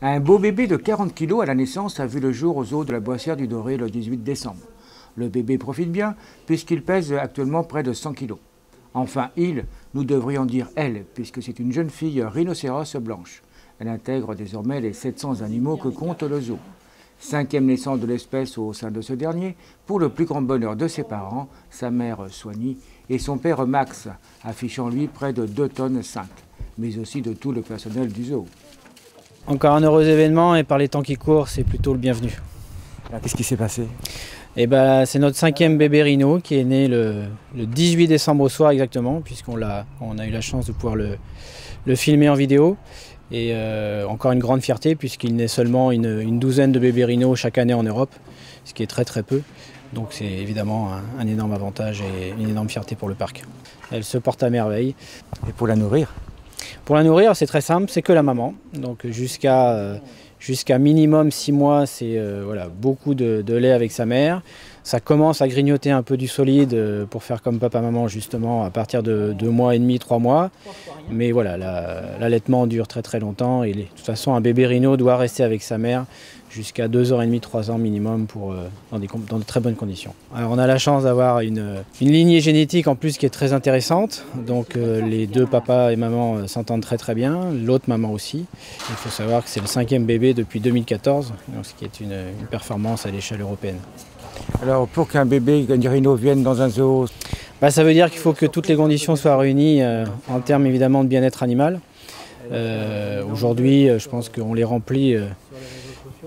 Un beau bébé de 40 kg à la naissance a vu le jour aux eaux de la Boissière du Doré le 18 décembre. Le bébé profite bien puisqu'il pèse actuellement près de 100 kg. Enfin nous devrions dire elle, puisque c'est une jeune fille rhinocéros blanche. Elle intègre désormais les 700 animaux que compte le zoo. 5e naissance de l'espèce au sein de ce dernier, pour le plus grand bonheur de ses parents, sa mère Soigny et son père Max, affichant lui près de 2,5 tonnes, mais aussi de tout le personnel du zoo. Encore un heureux événement et par les temps qui courent, c'est plutôt le bienvenu. Qu'est-ce qui s'est passé? C'est notre 5e bébé rhino qui est né le 18 décembre au soir exactement, puisqu'on a eu la chance de pouvoir le filmer en vidéo. Et encore une grande fierté puisqu'il naît seulement une douzaine de bébés rhinos chaque année en Europe, ce qui est très très peu. Donc c'est évidemment un énorme avantage et une énorme fierté pour le parc. Elle se porte à merveille. Et pour la nourrir? Pour la nourrir, c'est très simple, c'est que la maman. Donc jusqu'à minimum 6 mois, c'est beaucoup de lait avec sa mère. Ça commence à grignoter un peu du solide pour faire comme papa-maman justement à partir de 2 mois et demi, 3 mois. Mais voilà, l'allaitement dure très très longtemps et de toute façon un bébé rhino doit rester avec sa mère jusqu'à 2h30, 3 ans minimum dans de très bonnes conditions. Alors on a la chance d'avoir une lignée génétique en plus qui est très intéressante. Donc les deux papas et maman s'entendent très très bien, l'autre maman aussi. Il faut savoir que c'est le 5e bébé depuis 2014, donc ce qui est une performance à l'échelle européenne. Alors pour qu'un bébé rhino vienne dans un zoo, ça veut dire qu'il faut que toutes les conditions soient réunies en termes évidemment de bien-être animal. Aujourd'hui, je pense qu'on les remplit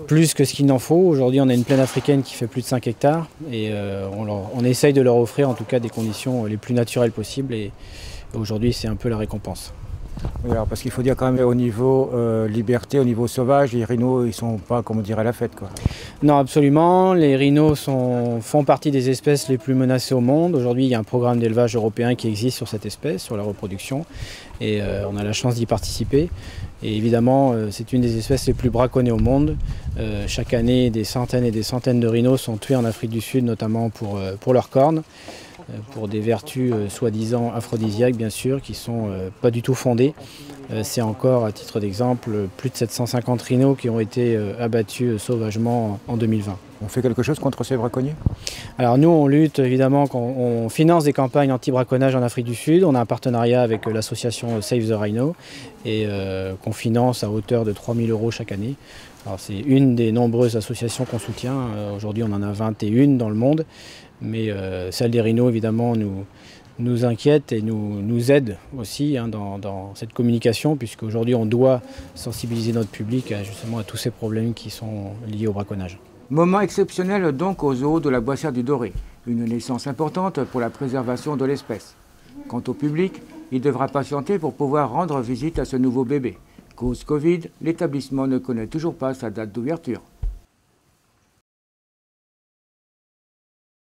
plus que ce qu'il n'en faut. Aujourd'hui, on a une plaine africaine qui fait plus de 5 hectares et on essaye de leur offrir en tout cas des conditions les plus naturelles possibles et aujourd'hui, c'est un peu la récompense. Oui, alors parce qu'il faut dire quand même au niveau liberté, au niveau sauvage, les rhinos ils sont pas comme on dirait à la fête quoi. Non absolument, les rhinos font partie des espèces les plus menacées au monde. Aujourd'hui il y a un programme d'élevage européen qui existe sur cette espèce, sur la reproduction et on a la chance d'y participer. Et évidemment c'est une des espèces les plus braconnées au monde. Chaque année des centaines et des centaines de rhinos sont tués en Afrique du Sud notamment pour leurs cornes. Pour des vertus soi-disant aphrodisiaques bien sûr, qui ne sont pas du tout fondées. C'est encore, à titre d'exemple, plus de 750 rhinos qui ont été abattus sauvagement en 2020. On fait quelque chose contre ces braconniers? Alors nous, on lutte évidemment, on finance des campagnes anti-braconnage en Afrique du Sud. On a un partenariat avec l'association Save the Rhino et qu'on finance à hauteur de 3 000 € chaque année. C'est une des nombreuses associations qu'on soutient. Aujourd'hui, on en a 21 dans le monde. Mais celle des rhinos, évidemment, nous inquiète et nous aide aussi dans cette communication, puisqu'aujourd'hui, on doit sensibiliser notre public justement à tous ces problèmes qui sont liés au braconnage. Moment exceptionnel donc au zoo de la Boissière du Doré. Une naissance importante pour la préservation de l'espèce. Quant au public, il devra patienter pour pouvoir rendre visite à ce nouveau bébé. Cause Covid, l'établissement ne connaît toujours pas sa date d'ouverture.